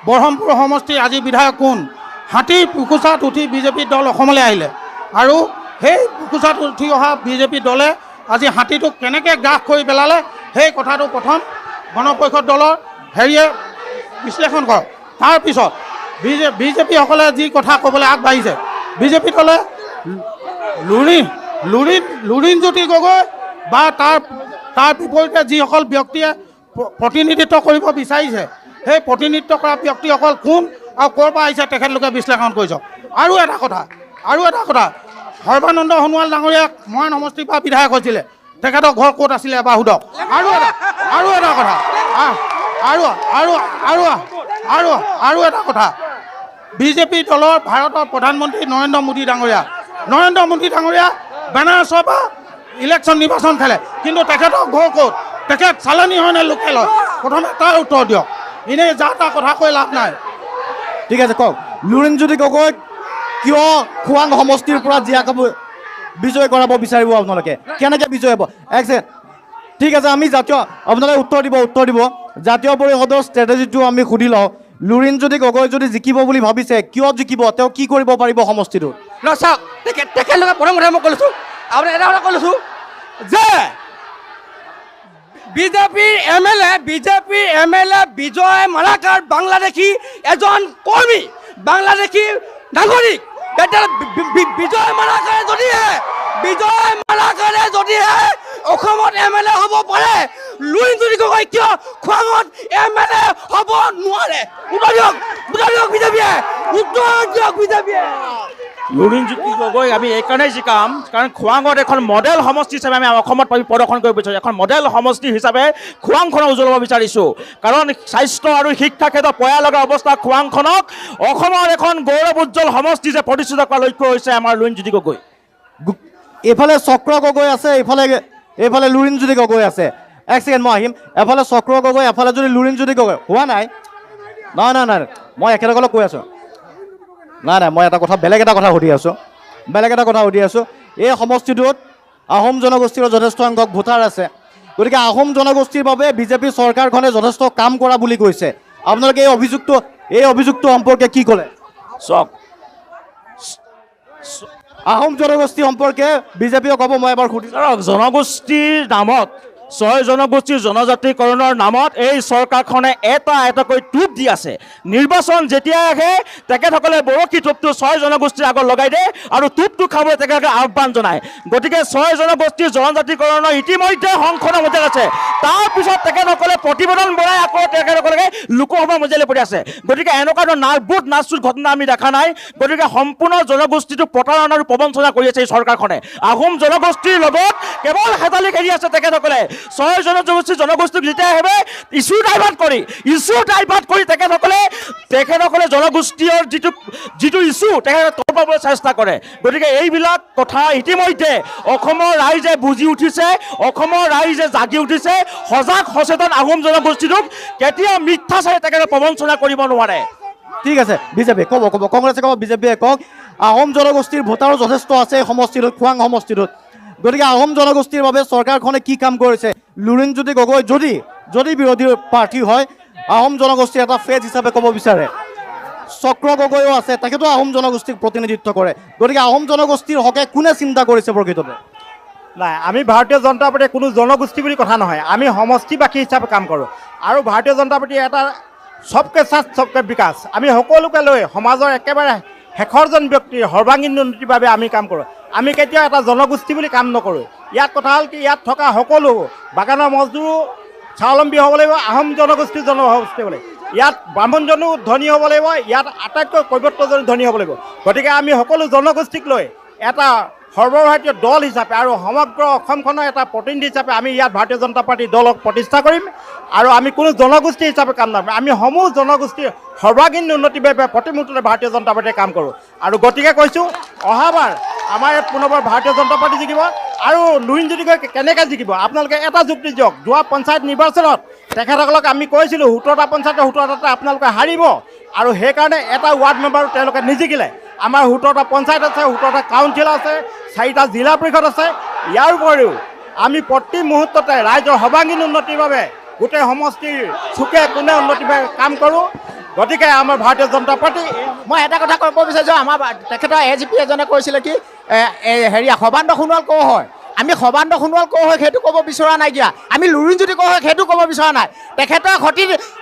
বৰহমপুৰ সমষ্টিৰ আজি বিধায়ক কোন? হাতীৰ পুকুচাত উঠি বিজেপি দল অসমলৈ আহিলে আৰু সেই পুকুচাত উঠি অহা বিজেপি দলে আজি হাতীটোক কেনেকৈ গ্ৰাস কৰি পেলালে সেই কথাটো প্ৰথম গণ পৰিষদ দলৰ হেৰিয়ে বিশ্লেষণ কৰক। তাৰপিছত বিজেপিসকলে যি কথা ক'বলৈ আগবাঢ়িছে, বিজেপি দলে লুৰিণজ্যোতি গগৈ বা তাৰ বিপৰীতে যিসকল ব্যক্তিয়ে প্ৰতিনিধিত্ব কৰিব বিচাৰিছে সেই প্ৰতিনিধিত্ব কৰা ব্যক্তিসকল কোন আৰু ক'ৰ পৰা আহিছে তেখেতলোকে বিশ্লেষণ কৰি যাওক। আৰু এটা কথা সৰ্বানন্দ সোণোৱাল ডাঙৰীয়াক মৰাণ সমষ্টিৰ পৰা বিধায়ক হৈছিলে, তেখেতৰ ঘৰ ক'ত আছিলে এবাৰ সোধক। আৰু এটা কথা বিজেপি দলৰ ভাৰতৰ প্ৰধানমন্ত্ৰী নৰেন্দ্ৰ মোদী ডাঙৰীয়া বেনাৰছৰ পৰা ইলেকশ্যন নিৰ্বাচন খেলে, কিন্তু তেখেতৰ ঘৰ ক'ত? তেখেত চালানী হয় নে লোকেল হয়? প্ৰথমে তাৰ উত্তৰ দিয়ক, এনেই যা তা কথা কৈ লাভ নাই। ঠিক আছে, কওক লুৰিণজ্যোতি গগৈক কিয় খোৱাং সমষ্টিৰ পৰা বিজয় কৰাব বিচাৰিব আপোনালোকে? কেনেকৈ বিজয় হ'ব? এক ছেকেণ্ড, ঠিক আছে, আমি আপোনালোকে উত্তৰ দিব। জাতীয় পৰিষদৰ ষ্ট্ৰেটেজিটো আমি সুধি লওঁ। লুৰিণজ্যোতি গগৈ যদি জিকিব বুলি ভাবিছে, কিয় জিকিব? তেওঁ কি কৰিব পাৰিব সমষ্টিটো? চাওক, তেখেতলোকে প্ৰথম কথা মই কৈছোঁ, আপোনাৰ এটা কথা কৈছোঁ যে বিজেপিৰ এম এল এ বিজয় মালাকাৰ বাংলাদেশী এজন কৰ্মী, বাংলাদেশী নাগৰিক। বিজয় মালাকাৰে যদিহে অসমত এম এল এ হ'ব পাৰে, লুৰিণজ্যোতি গগৈ কিয় খোৱাঙত এম এল এ হ'ব নোৱাৰে? উত্তৰ দিয়ক বিজেপিয়ে। লুৰিণজ্যোতি গগৈ আমি এইকাৰণেই জিকাম কাৰণ খোৱাঙত এখন মডেল সমষ্টি হিচাপে আমি অসমত প্ৰদৰ্শন কৰিব বিচাৰিছোঁ। এখন মডেল সমষ্টি হিচাপে খোৱাংখনক উজ্বলাব বিচাৰিছোঁ, কাৰণ স্বাস্থ্য আৰু শিক্ষা ক্ষেত্ৰত পয়া লগা অৱস্থা খোৱাংখনক অসমৰ এখন গৌৰৱ উজ্জ্বল সমষ্টি যে প্ৰতিষ্ঠিত কৰাৰ লক্ষ্য হৈছে আমাৰ লুৰিণজ্যোতি গগৈ। এইফালে চক্ৰ গগৈ আছে, এইফালে লুৰিণজ্যোতি গগৈ আছে। এক ছেকেণ্ড, মই আহিম। এফালে চক্ৰ গগৈ, এফালে যদি লুৰিণজ্যোতি গগৈ হোৱা নাই, মই একেলগে কৈ আছোঁ। নাই, মই বেলেগ এটা কথা সুধি আছোঁ। এই সমষ্টিটোত আহোম জনগোষ্ঠীৰ যথেষ্ট সংখ্যক ভোটাৰ আছে, গতিকে আহোম জনগোষ্ঠীৰ বাবে বিজেপি চৰকাৰখনে যথেষ্ট কাম কৰা বুলি কৈছে। আপোনালোকে এই অভিযোগটো সম্পৰ্কে কি ক'লে? চাওক, আহোম জনগোষ্ঠী সম্পৰ্কে বিজেপিয়ে ক'ব। মই এবাৰ সুধিছোঁ, জনগোষ্ঠীৰ নামত 6 জনগোষ্ঠীৰ জনজাতিকৰণৰ নামত এই চৰকাৰখনে এটাকৈ টোপ দি আছে। নিৰ্বাচন যেতিয়া আহে তেখেতসকলে বৰশী টোপটো 6 জনগোষ্ঠীৰ আগত লগাই দিয়ে আৰু টোপটো খাবলৈ তেখেতসকলে আহ্বান জনায়। গতিকে 6 জনগোষ্ঠীৰ জনজাতিকৰণৰ ইতিমধ্যে সংসদৰ মজিয়াত আছে, তাৰপিছত তেখেতসকলে প্ৰতিবেদন বনাই আকৌ তেখেতসকলে লোকসভা মজিয়ালৈ পৰি আছে। গতিকে এনেকুৱা ধৰণৰ নাচুৰ ঘটনা আমি দেখা নাই। গতিকে সম্পূৰ্ণ জনগোষ্ঠীটো প্ৰতাৰণা আৰু প্ৰবঞ্চনা কৰি আছে এই চৰকাৰখনে। আহোম জনগোষ্ঠীৰ লগত কেৱল হেতালি খেলি আছে তেখেতসকলে। 6 জনগোষ্ঠীক যেতিয়া আহিব ইছ্যু ডাইভাৰ্ট কৰি তেখেতসকলে জনগোষ্ঠীৰ যিটো ইছ্যু তেখেতে তলপাবলৈ চেষ্টা কৰে। গতিকে এইবিলাক কথা ইতিমধ্যে অসমৰ ৰাইজে বুজি উঠিছে, অসমৰ ৰাইজে জাগি উঠিছে। সজাগ সচেতন আহোম জনগোষ্ঠীটোক কেতিয়াও মিথ্যা চাই তেখেতে প্ৰবঞ্চনা কৰিব নোৱাৰে। ঠিক আছে, বিজেপিয়ে ক'ব, কংগ্ৰেছে ক'ব, বিজেপিয়ে কওক। আহোম জনগোষ্ঠীৰ ভোটাৰো যথেষ্ট আছে এই সমষ্টিটোত, খোৱাং সমষ্টিটোত। গতিকে আহোম জনগোষ্ঠীৰ বাবে চৰকাৰখনে কি কাম কৰিছে? লুৰিণজ্যোতি গগৈ যদি বিৰোধী প্ৰাৰ্থী হয়, আহোম জনগোষ্ঠীৰ এটা ফেজ হিচাপে ক'ব বিচাৰে। চক্ৰ গগৈও আছে, তেখেতো আহোম জনগোষ্ঠীক প্ৰতিনিধিত্ব কৰে। গতিকে আহোম জনগোষ্ঠীৰ হকে কোনে চিন্তা কৰিছে প্ৰকৃততে? নাই, আমি ভাৰতীয় জনতা পাৰ্টীয়ে কোনো জনগোষ্ঠী বুলি কথা নহয়, আমি সমষ্টিবাসী হিচাপে কাম কৰোঁ। আৰু ভাৰতীয় জনতা পাৰ্টীৰ এটা চবকে সাথ চবকে বিকাশ, আমি সকলোকে লৈ সমাজৰ একেবাৰে শেষৰজন ব্যক্তিৰ সৰ্বাংগীন উন্নতিৰ বাবে আমি কাম কৰোঁ। আমি কেতিয়াও এটা জনগোষ্ঠী বুলি কাম নকৰোঁ। ইয়াত কথা হ'ল কি, ইয়াত থকা সকলো বাগানৰ মজদুৰো স্বাৱলম্বী হ'ব লাগিব, আহোম জনগোষ্ঠীৰ জনগোষ্ঠী হ'ব লাগিব। ইয়াত ব্ৰাহ্মণজনো ধনী হ'ব লাগিব, ইয়াত আটাইতকৈ কৈৱৰ্তজনো ধনী হ'ব লাগিব। গতিকে আমি সকলো জনগোষ্ঠীক লৈ এটা সৰ্বভাৰতীয় দল হিচাপে আৰু সমগ্ৰ অসমখনৰ এটা প্ৰতিনিধি হিচাপে আমি ইয়াত ভাৰতীয় জনতা পাৰ্টীৰ দলক প্ৰতিষ্ঠা কৰিম। আৰু আমি কোনো জনগোষ্ঠী হিচাপে কাম নকৰিম, আমি সমূহ জনগোষ্ঠীৰ সৰ্বাংগীন উন্নতিৰ বাবে প্ৰতিমুহূৰ্ততে ভাৰতীয় জনতা পাৰ্টীয়ে কাম কৰোঁ। আৰু গতিকে কৈছোঁ, অহাবাৰ আমাৰ ইয়াত পুনৰবাৰ ভাৰতীয় জনতা পাৰ্টী জিকিব। আৰু লুৰিণজ্যোতি গগৈ কেনেকৈ জিকিব? আপোনালোকে এটা যুক্তি দিয়ক, যোৱা পঞ্চায়ত নিৰ্বাচনত তেখেতসকলক আমি কৈছিলোঁ 17টা পঞ্চায়তৰ 17টাতে আপোনালোকে হাৰিব, আৰু সেইকাৰণে এটা ৱাৰ্ড মেম্বাৰো তেওঁলোকে নিজিকিলে। আমাৰ 17টা পঞ্চায়ত আছে, 17টা কাউন্সিল আছে, 4টা জিলা পৰিষদ আছে। ইয়াৰ উপৰিও আমি প্ৰতি মুহূৰ্ততে ৰাইজৰ সৰ্বাংগীন উন্নতিৰ বাবে গোটেই সমষ্টিৰ চুকে কোণে উন্নতিৰ বাবে কাম কৰোঁ। গতিকে আমাৰ ভাৰতীয় জনতা পাৰ্টি মই এটা কথা ক'ব বিচাৰিছোঁ আমাৰ তেখেতৰ এজিপি এজনে কৈছিলে কি হেৰি সৰ্বানন্দ সোণোৱাল ক'ৰ হয় আমি সৰ্বানন্দ সোণোৱাল ক'ৰ হয় সেইটো ক'ব বিচৰা নাইকিয়া আমি লুৰিণজ্যোতি ক'ৰ হয় সেইটো ক'ব বিচৰা নাই তেখেতৰ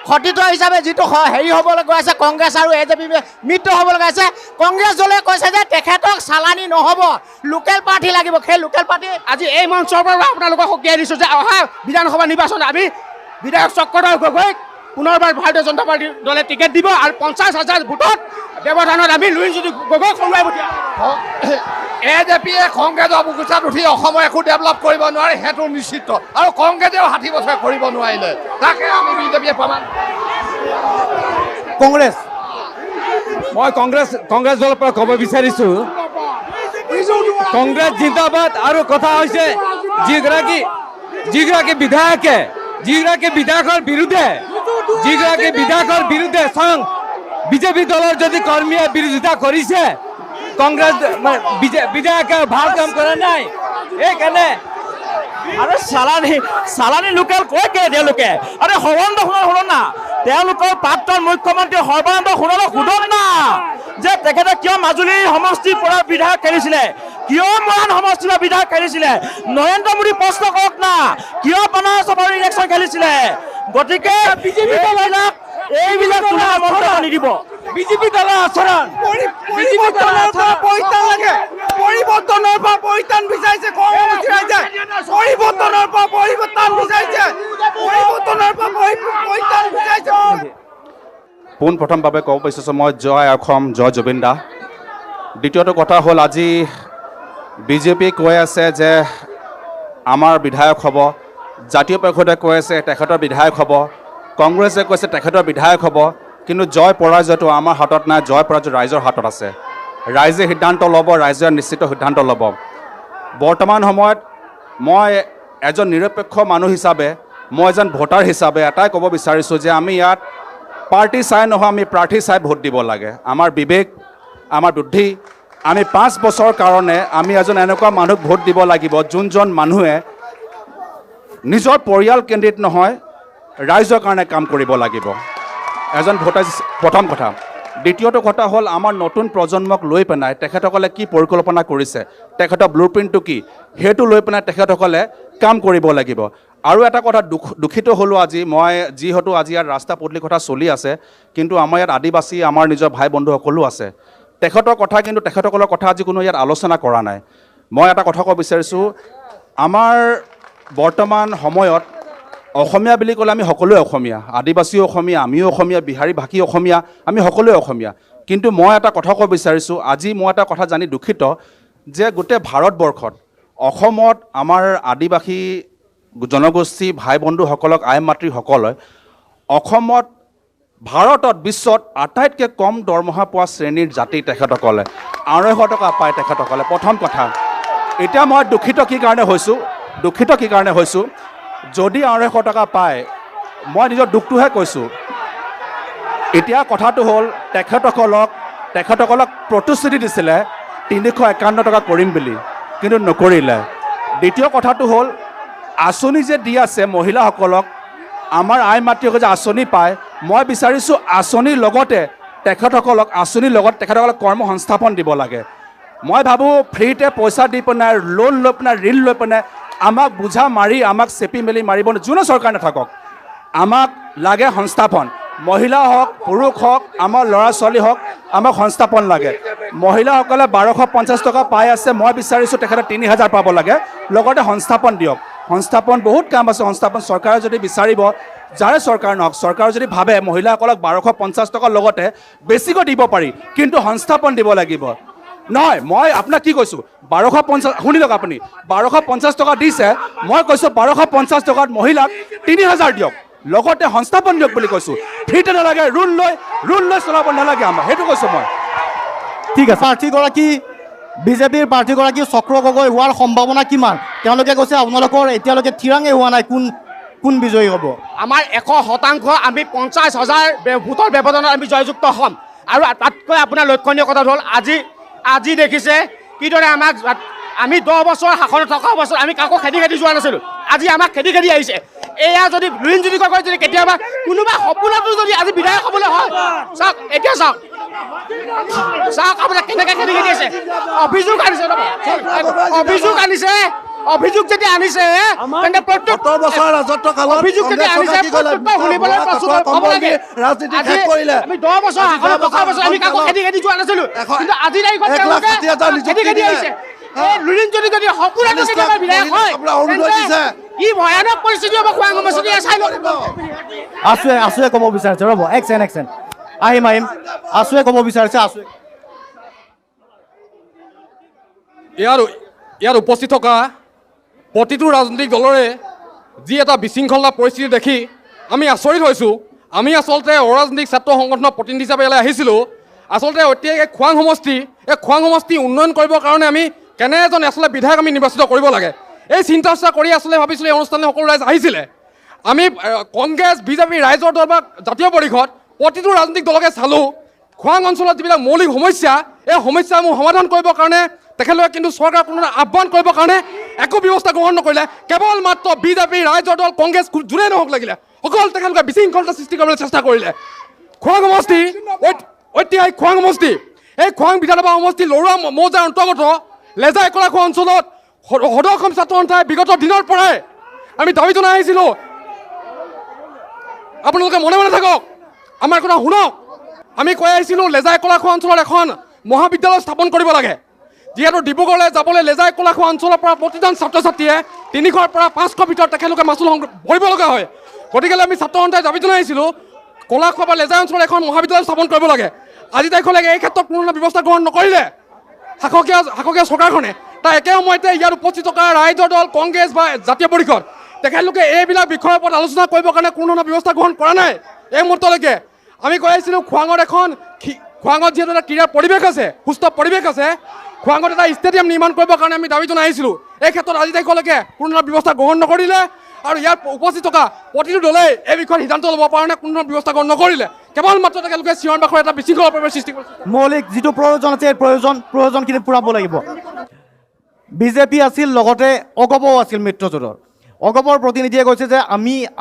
খতিত হিচাপে যিটো হেৰি হ'বলৈ গৈ আছে কংগ্ৰেছ আৰু এজিপি মিত্ৰ হ'বলৈ গৈ আছে কংগ্ৰেছ দলে কৈছে যে তেখেতক চালানী নহ'ব লোকেল প্ৰাৰ্থী লাগিব সেই লোকেল প্ৰাৰ্থী আজি এই মঞ্চৰ পৰা আপোনালোকক সকীয়াই দিছোঁ যে অহা বিধানসভা নিৰ্বাচনত আমি বিধায়ক চক্ৰধৰ গগৈক পুনৰবাৰ ভাৰতীয় জনতা পাৰ্টীৰ দলে টিকেট দিব আৰু 50,000 ভোটত ব্যৱধানত আমি লুৰিণজ্যোতি গগৈক হৰুৱাই পঠিয়াম এজেপিয়ে কংগ্ৰেছৰ বুকুচাত উঠি অসমৰ একো ডেভেলপ কৰিব নোৱাৰে সেইটো নিশ্চিত আৰু কংগ্ৰেছেও 60 বছৰ কৰিব নোৱাৰিলে তাকে আমি বিজেপিয়ে প্ৰমাণ কংগ্ৰেছ মই কংগ্ৰেছ দলৰ পৰা ক'ব বিচাৰিছোঁ কংগ্ৰেছ জিন্দাবাদ আৰু কথা হৈছে যিগৰাকী বিধায়কৰ বিৰুদ্ধে স্বয়ং বিজেপি দলৰ যদি কৰ্মীয়ে বিৰোধিতা কৰিছে কংগ্ৰেছ বিধায়কে ভাল কাম কৰা নাই এইকাৰণে আৰু চালানী লোকেল কয় তেওঁলোকে আৰে সৰ্বানন্দ সোণোৱাল শুনক না তেওঁলোকৰ প্ৰাক্তন মুখ্যমন্ত্ৰী সৰ্বানন্দ সোণোৱালক সোধক না যে তেখেতে কিয় মাজুলী সমষ্টিৰ পৰা বিধায়ক খেলিছিলে কিয় মৰাণ সমষ্টিৰ পৰা বিধায়ক খেলিছিলে নৰেন্দ্ৰ মোদী প্ৰশ্ন কৰক না কিয় বানাৰস চহৰ ইলেকশ্যন খেলিছিলে গতিকে বিজেপি দলবিলাক এইবিলাক নিদিব বিজেপি দলৰ আচৰণ পৰিৱৰ্তনৰ পৰা পৰিত্ৰাণ বিচাৰিছে পোনপ্ৰথমভাৱে ক'ব বিচাৰিছোঁ মই জয় অসম জয় জুবিন দা দ্বিতীয়টো কথা হ'ল আজি বিজেপি কৈ আছে যে আমাৰ বিধায়ক হ'ব জাতীয় পৰিষদে কৈ আছে তেখেতৰ বিধায়ক হ'ব কংগ্ৰেছে কৈছে তেখেতৰ বিধায়ক হ'ব কিন্তু জয় পৰাজয়টো আমাৰ হাতত নাই জয় পৰাজয় ৰাইজৰ হাতত আছে ৰাইজে সিদ্ধান্ত ল'ব ৰাইজে নিশ্চিত সিদ্ধান্ত ল'ব বৰ্তমান সময়ত মই এজন নিৰপেক্ষ মানুহ হিচাপে মই এজন ভোটাৰ হিচাপে এটাই ক'ব বিচাৰিছোঁ যে আমি ইয়াত পাৰ্টি চাই নহয় আমি প্ৰাৰ্থী চাই ভোট দিব লাগে আমাৰ বিবেক আমাৰ বুদ্ধি আমি 5 বছৰৰ কাৰণে আমি এজন এনেকুৱা মানুহক ভোট দিব লাগিব যোনজন মানুহে নিজৰ পৰিয়াল কেন্দ্ৰিত নহয় ৰাইজৰ কাৰণে কাম কৰিব লাগিব এজন ভোটাৰ প্ৰথম কথা দ্বিতীয়টো কথা হ'ল আমাৰ নতুন প্ৰজন্মক লৈ পেলাই তেখেতসকলে কি পৰিকল্পনা কৰিছে তেখেতৰ ব্লুপ্ৰিণ্টটো কি সেইটো লৈ পেলাই তেখেতসকলে কাম কৰিব লাগিব আৰু এটা কথা দুখিত হ'লোঁ আজি মই যিহেতু আজি ইয়াত ৰাস্তা পদূলিৰ কথা চলি আছে কিন্তু আমাৰ ইয়াত আদিবাসী আমাৰ নিজৰ ভাই বন্ধুসকলো আছে তেখেতৰ কথা কিন্তু তেখেতসকলৰ কথা আজি কোনো ইয়াত আলোচনা কৰা নাই মই এটা কথা ক'ব বিচাৰিছোঁ আমাৰ বৰ্তমান সময়ত অসমীয়া বুলি ক'লে আমি সকলোৱে অসমীয়া আদিবাসীও অসমীয়া আমিও অসমীয়া বিহাৰী ভাষী অসমীয়া আমি সকলোৱে অসমীয়া কিন্তু মই এটা কথা ক'ব বিচাৰিছোঁ আজি মই এটা কথা জানি দুখিত যে গোটেই ভাৰতবৰ্ষত অসমত আমাৰ আদিবাসী জনগোষ্ঠী ভাই বন্ধুসকলক আই মাতৃসকলে অসমত ভাৰতত বিশ্বত আটাইতকৈ কম দৰমহা পোৱা শ্ৰেণীৰ জাতি তেখেতসকলে 250 টকা পায় তেখেতসকলে প্ৰথম কথা এতিয়া মই দুখিত কি কাৰণে হৈছোঁ যদি 250 টকা পায় মই নিজৰ দুখটোহে কৈছোঁ এতিয়া কথাটো হ'ল তেখেতসকলক প্ৰতিশ্ৰুতি দিছিলে 351 টকা কৰিম বুলি কিন্তু নকৰিলে দ্বিতীয় কথাটো হ'ল আঁচনি যে দি আছে মহিলাসকলক আমাৰ আই মাতৃসকলে যে আঁচনি পায় মই বিচাৰিছোঁ আঁচনিৰ লগতে তেখেতসকলক কৰ্ম সংস্থাপন দিব লাগে মই ভাবোঁ ফ্ৰীতে পইচা দি পেলাই লোন লৈ পেলাই ঋণ লৈ পেলাই আমাক বুঝা মাৰি আমাক চেপি মেলি মাৰিব যোনে চৰকাৰ নাথাকক আমাক লাগে সংস্থাপন মহিলা হওক পুৰুষ হওক আমাৰ ল'ৰা ছোৱালী হওক আমাক সংস্থাপন লাগে মহিলাসকলে 1250 টকা পাই আছে মই বিচাৰিছোঁ তেখেতে 3000 পাব লাগে লগতে সংস্থাপন দিয়ক সংস্থাপন বহুত কাম আছে সংস্থাপন চৰকাৰে যদি বিচাৰিব যাৰে চৰকাৰ নহওক চৰকাৰে যদি ভাবে মহিলাসকলক 1250 টকাৰ লগতে বেছিকৈ দিব পাৰি কিন্তু সংস্থাপন দিব লাগিব নহয় মই আপোনাক কি কৈছোঁ 1250 শুনি লওক আপুনি 1250 টকা দিছে মই কৈছোঁ 1250 টকাত মহিলাক 3000 দিয়ক লগতে সংস্থাপন দিয়ক বুলি কৈছোঁ ফ্ৰীতে নালাগে ঋণ লৈ চলাব নালাগে আমাৰ সেইটো কৈছোঁ মই ঠিক আছে প্ৰাৰ্থীগৰাকী বিজেপিৰ প্ৰাৰ্থীগৰাকী চক্ৰ গগৈ হোৱাৰ সম্ভাৱনা কিমান তেওঁলোকে কৈছে আপোনালোকৰ এতিয়ালৈকে থিৰাঙে হোৱা নাই কোন বিজয়ী হ'ব আমাৰ 100% আমি 50,000 ভোটৰ ব্যৱধানত আমি জয়যুক্ত হ'ম আৰু তাতকৈ আপোনাৰ লক্ষণীয় কথা হ'ল আজি দেখিছে কিদৰে আমাক আমি 10 বছৰ শাসনত থকা অৱস্থাত আমি কাকো খেদি যোৱা নাছিলোঁ আজি আমাক খেদি খেদি আহিছে এয়া যদি লুৰিণজ্যোতি গগৈ যদি কেতিয়াবা কোনোবা সপোনতো যদি আজি বিধায়ক হ'বলৈ হয় চাওক এতিয়া চাওক আপোনাক কেনেকৈ খেদি খেদি আছে অভিযোগ আনিছে অভিযোগ যদি আনিছে তেন্তে প্ৰত্যেক বছৰ ৰাজত্ব কালত অভিযোগ যদি আনিছে শুনিবলৈ প্ৰস্তুত হ'ব লাগে ৰাজনীতি শেষ কৰিলে আমি 10 বছৰ আমি কাকো খেদি খেদি যোৱা নাছিলো কিন্তু আজি তাৰিখত খেদি খেদি আহিছে লুৰিণজ্যোতি যদি সপোনতো কেতিয়াবা বিধায়ক হয় কি ভয়ানক পৰিস্থিতি হ'ব খোৱাং সমষ্টিয়ে চাই ল'ব আছুৱে ক'ব বিচাৰিছে ৰ'ব একচেণ্ড আহিম আছুৱে ক'ব বিচাৰিছে আছুৱে ইয়াত উপস্থিত থকা প্ৰতিটো ৰাজনৈতিক দলৰে যি এটা বিশৃংখলতা পৰিস্থিতি দেখি আমি আচৰিত হৈছোঁ আমি আচলতে অৰাজনৈতিক ছাত্ৰ সংগঠনৰ প্ৰতিনিধি হিচাপে ইয়ালৈ আহিছিলোঁ আচলতে এতিয়া এই খোৱাং সমষ্টি উন্নয়ন কৰিবৰ কাৰণে আমি কেনে এজন আচলতে বিধায়ক আমি নিৰ্বাচিত কৰিব লাগে এই চিন্তা চৰ্চা কৰি আচলতে ভাবিছিলোঁ এই অনুষ্ঠানলৈ সকলো ৰাইজ আহিছিলে আমি কংগ্ৰেছ বিজেপি ৰাইজৰ দল বা জাতীয় পৰিষদ প্ৰতিটো ৰাজনৈতিক দলকে চালোঁ খোৱাং অঞ্চলত যিবিলাক মৌলিক সমস্যা এই সমস্যাসমূহ সমাধান কৰিবৰ কাৰণে তেখেতলোকে কিন্তু চৰকাৰ কোনো আহ্বান কৰিবৰ কাৰণে একো ব্যৱস্থা গ্ৰহণ নকৰিলে কেৱল মাত্ৰ বিজেপি ৰাইজৰ দল কংগ্ৰেছ যোনে নহওক লাগিলে সকলো তেখেতলোকে বিশৃংখলতা সৃষ্টি কৰিবলৈ চেষ্টা কৰিলে খোৱাং সমষ্টি ঐতিহাসিক খোৱাং সমষ্টি এই খোৱাং বিধানসভা সমষ্টি লৰুৱা মৌজাৰ অন্তৰ্গত লেজাই কলাখোৱা অঞ্চলত সদৌ অসম ছাত্ৰ সন্থাই বিগত দিনৰ পৰাই আমি দাবী জনাই আহিছিলোঁ আপোনালোকে মনে মনে থাকক আমাৰ কথা শুনক আমি কৈ আহিছিলোঁ লেজাই কলাখোৱা অঞ্চলত এখন মহাবিদ্যালয় স্থাপন কৰিব লাগে যিহেতু ডিব্ৰুগড়লৈ যাবলৈ লেজাই কলাখোৱা অঞ্চলৰ পৰা প্ৰতিজন ছাত্ৰ ছাত্ৰীয়ে 300ৰ পৰা 500 ভিতৰত তেখেতলোকে মাচুল ভৰিব লগা হয় গতিকে আমি ছাত্ৰ সন্থাই দাবী জনাই আহিছিলোঁ কলাখোৱা বা লেজাই অঞ্চলত এখন মহাবিদ্যালয় স্থাপন কৰিব লাগে আজি তাৰিখলৈকে এই ক্ষেত্ৰত কোনো ব্যৱস্থা গ্ৰহণ নকৰিলে শাসকীয় চৰকাৰখনে তাৰ একে সময়তে ইয়াত উপস্থিত থকা ৰাইজৰ দল কংগ্ৰেছ বা জাতীয় পৰিষদ তেখেতলোকে এইবিলাক বিষয়ৰ ওপৰত আলোচনা কৰিবৰ কাৰণে কোনো ধৰণৰ ব্যৱস্থা গ্ৰহণ কৰা নাই এই মুহূৰ্তলৈকে আমি কৈ আহিছিলোঁ খোৱাঙত যিহেতু এটা ক্ৰীড়াৰ পৰিৱেশ আছে সুস্থ পৰিৱেশ আছে খোৱাঙত এটা ষ্টেডিয়াম নিৰ্মাণ কৰিবৰ কাৰণে আমি দাবী জনাই আহিছিলোঁ এই ক্ষেত্ৰত আজি তাৰিখলৈকে কোনো ধৰণৰ ব্যৱস্থা গ্ৰহণ নকৰিলে আৰু ইয়াত উপস্থিত থকা প্ৰতিটো দলেই এই বিষয়ত সিদ্ধান্ত ল'ব পৰা নাই কোনো ধৰণৰ ব্যৱস্থা গ্ৰহণ নকৰিলে কেৱল মাত্ৰ তেখেতলোকে চিঞৰ বাখৰ এটা বিশৃংখলৰ পৰিৱেশ সৃষ্টি কৰিছে মৌলিক যিটো প্ৰয়োজন আছে এই প্ৰয়োজনখিনি পূৰাব লাগিব বিজেপি আছিল লগতে অগপও আছিল মিত্ৰজোঁটৰ অগপৰ প্ৰতিনিধিয়ে কৈছে যে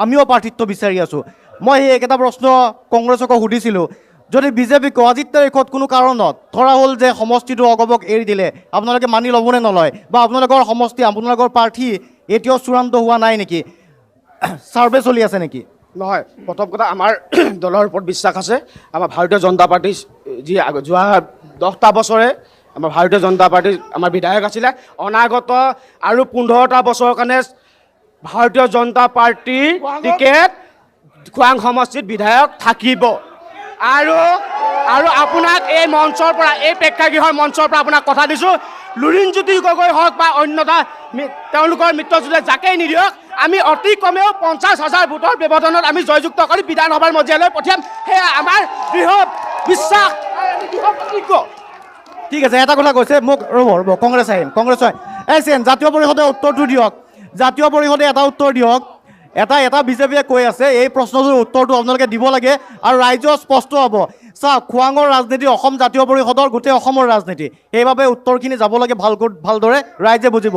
আমিও প্ৰাৰ্থিত্ব বিচাৰি আছোঁ মই সেই একেটা প্ৰশ্ন কংগ্ৰেছকো সুধিছিলোঁ যদি বিজেপিক আজিৰ তাৰিখত কোনো কাৰণত ধৰা হ'ল যে সমষ্টিটো অগপক এৰি দিলে আপোনালোকে মানি ল'বনে নলয় বা আপোনালোকৰ সমষ্টি আপোনালোকৰ প্ৰাৰ্থী এতিয়াও চূড়ান্ত হোৱা নাই নেকি ছাৰ্ভে চলি আছে নেকি নহয় প্ৰথম কথা আমাৰ দলৰ ওপৰত বিশ্বাস আছে আমাৰ ভাৰতীয় জনতা পাৰ্টি যি যোৱা 10টা বছৰে আমাৰ ভাৰতীয় জনতা পাৰ্টিৰ আমাৰ বিধায়ক আছিলে অনাগত আৰু 15টা বছৰৰ কাৰণে ভাৰতীয় জনতা পাৰ্টিৰ টিকেট খোৱাং সমষ্টিত বিধায়ক থাকিব আৰু আপোনাক এই মঞ্চৰ পৰা এই প্ৰেক্ষাগৃহৰ মঞ্চৰ পৰা আপোনাক কথা দিছোঁ লুৰিণজ্যোতি গগৈ হওক বা অন্যতা তেওঁলোকৰ মিত্ৰজোঁটে যাকেই নিদিয়ক আমি অতি কমেও 50,000 ভোটৰ ব্যৱধানত আমি জয়যুক্ত কৰি বিধানসভাৰ মজিয়ালৈ পঠিয়াম সেয়া আমাৰ দৃঢ় বিশ্বাস ঠিক আছে এটা কথা কৈছে মোক ৰ'ব কংগ্ৰেছ আহিম জাতীয় পৰিষদে উত্তৰটো দিয়ক জাতীয় পৰিষদে এটা উত্তৰ দিয়ক এটা বিজেপিয়ে কৈ আছে এই প্ৰশ্নটোৰ উত্তৰটো আপোনালোকে দিব লাগে আৰু ৰাইজৰ স্পষ্ট হ'ব চাওক খোৱাঙৰ ৰাজনীতি অসম জাতীয় পৰিষদৰ গোটেই অসমৰ ৰাজনীতি সেইবাবে উত্তৰখিনি যাব লাগে ভালদৰে ৰাইজে বুজিব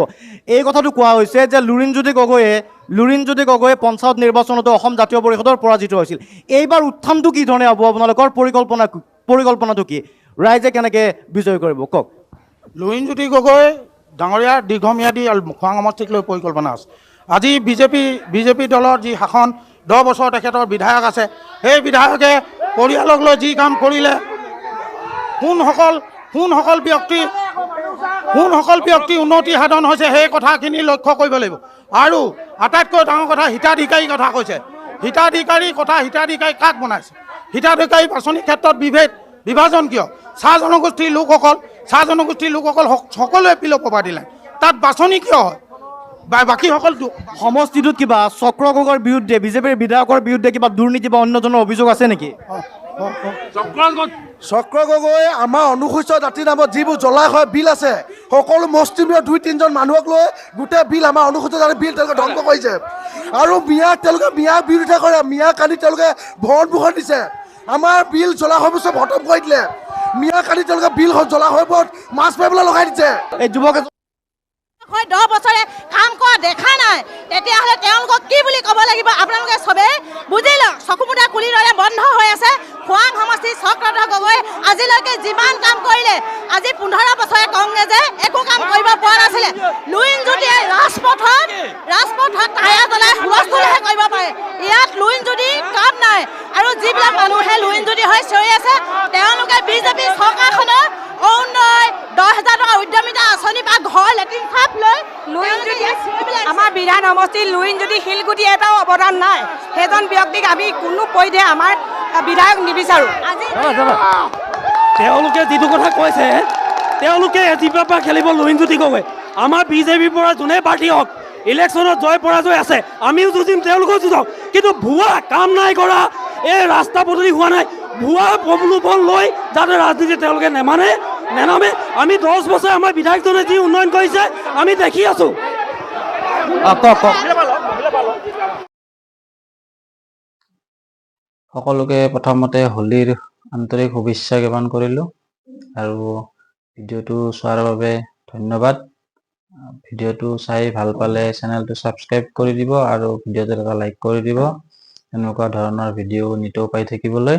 এই কথাটো কোৱা হৈছে যে লুৰিণজ্যোতি গগৈয়ে পঞ্চায়ত নিৰ্বাচনতো অসম জাতীয় পৰিষদৰ পৰাজিত হৈছিল এইবাৰ উত্থানটো কি ধৰণে হ'ব আপোনালোকৰ পৰিকল্পনাটো কি ৰাইজে কেনেকৈ বিজয় কৰিব কওক লুৰিণজ্যোতি গগৈ ডাঙৰীয়াৰ দীৰ্ঘম্যাদী খোৱাং সমষ্টিক লৈ পৰিকল্পনা আছে আজি বিজেপি দলৰ যি শাসন 10 বছৰ তেখেতৰ বিধায়ক আছে সেই বিধায়কে পৰিয়ালক লৈ যি কাম কৰিলে কোনসকল ব্যক্তি উন্নতি সাধন হৈছে সেই কথাখিনি লক্ষ্য কৰিব লাগিব আৰু আটাইতকৈ ডাঙৰ কথা হিতাধিকাৰী কথা কৈছে হিতাধিকাৰী কাক বনাইছে হিতাধিকাৰী বাছনিৰ ক্ষেত্ৰত বিভাজন কিয় চাহ জনগোষ্ঠীৰ লোকসকল সকলোৱে পিল প্ৰপাৰ্টি লাইন তাত বাছনি কিয় হয় বাকীসকল সমষ্টিটোত কিবা চক্ৰ গগৈৰ বিৰুদ্ধে বিজেপিৰ বিধায়কৰ বিৰুদ্ধে কিবা দুৰ্নীতি বা অন্য ধৰণৰ অভিযোগ আছে নেকি চক্ৰ গগৈ আমাৰ অনুসূচিত জাতিৰ নামত যিবোৰ জলাশয় বিল আছে সকলো মুষ্টিমেয় 2-3জন মানুহক লৈ গোটেই বিল আমাৰ অনুসূচিত জাতিৰ বিল তেওঁলোকে ধ্বংস কৰিছে আৰু তেওঁলোকে মিয়াক বিৰোধিতা কৰে মিয়াক কালি তেওঁলোকে ভৰণ পোষণ দিছে আমাৰ বিল জলাশয়বোৰ চব খতম কৰি দিলে মিয়াক কালি তেওঁলোকে বিল জলাশয়বোৰত মাছ মাৰিবলৈ লগাই দিছে এই যুৱক হয় 10 বছৰে কাম কৰা দেখা নাই তেতিয়াহ'লে তেওঁলোকক কি বুলি ক'ব লাগিব আপোনালোকে চবেই বুজি লওক চকুমুদা কুলিৰ দৰে বন্ধ হৈ আছে খোৱাং সমষ্টিৰ চক্ৰধৰ গগৈ আজিলৈকে যিমান কাম কৰিলে আজি 15 বছৰে কংগ্ৰেছে একো কাম কৰিব পৰা নাছিলে লুইন জ্যোতিয়ে ৰাজপথত টায়াৰ জ্বলাই হুলস্থুলহে কৰিব পাৰে ইয়াত লুইন জ্যোতি কাম নাই আৰু যিবিলাক মানুহে লুইন জ্যোতি হৈ চিঞৰি আছে তেওঁলোকে বিজেপি চৰকাৰখনৰ অৰুণোদয় 10,000 টকা উদ্যমিতা আঁচনি বা ঘৰ লেট্ৰিন চাপ লৈ লুইন জ্যোতি আমাৰ বিধান সমষ্টিৰ লুইন জ্যোতি শিলগুটি এটাও অৱদান নাই সেইজন ব্যক্তিক আমি কোনো পধ্যে আমাৰ বিধায়ক নিবিচাৰোঁ তেওঁলোকে যিটো কথা কৈছে তেওঁলোকে এজিপিৰ পৰা খেলিব লুইন জ্যোতি গগৈ আমাৰ বিজেপিৰ পৰা যোনে প্ৰাৰ্থী হওক ইলেকশ্যনত জয় পৰাজয় আছে আমিও যুঁজিম তেওঁলোকেও যুঁজক কিন্তু ভুৱা কাম নাই কৰা এই ৰাস্তা পদূলি হোৱা নাই ভুৱা প্ৰলোভন লৈ যাতে ৰাজনীতি তেওঁলোকে নেনামে আমি 10 বছৰ আমাৰ বিধায়কজনে যি উন্নয়ন কৰিছে আমি দেখি আছো সকলোকে প্ৰথমতে হোলীৰ আন্তৰিক শুভেচ্ছা জ্ঞাপন কৰিলোঁ আৰু ভিডিঅ'টো চোৱাৰ বাবে ধন্যবাদ ভিডিঅ'টো চাই ভাল পালে চেনেলটো ছাবস্ক্ৰাইব কৰি দিব আৰু ভিডিঅ'টোত এটা লাইক কৰি দিব এনেকুৱা ধৰণৰ ভিডিঅ' নিতৌ পাই থাকিবলৈ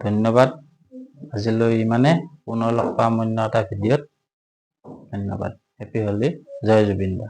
ধন্যবাদ আজিলৈ ইমানে পুনৰ লগ পাম অন্য এটা ভিডিঅ'ত ধন্যবাদ হেপী হোলী জয় জুবিন দা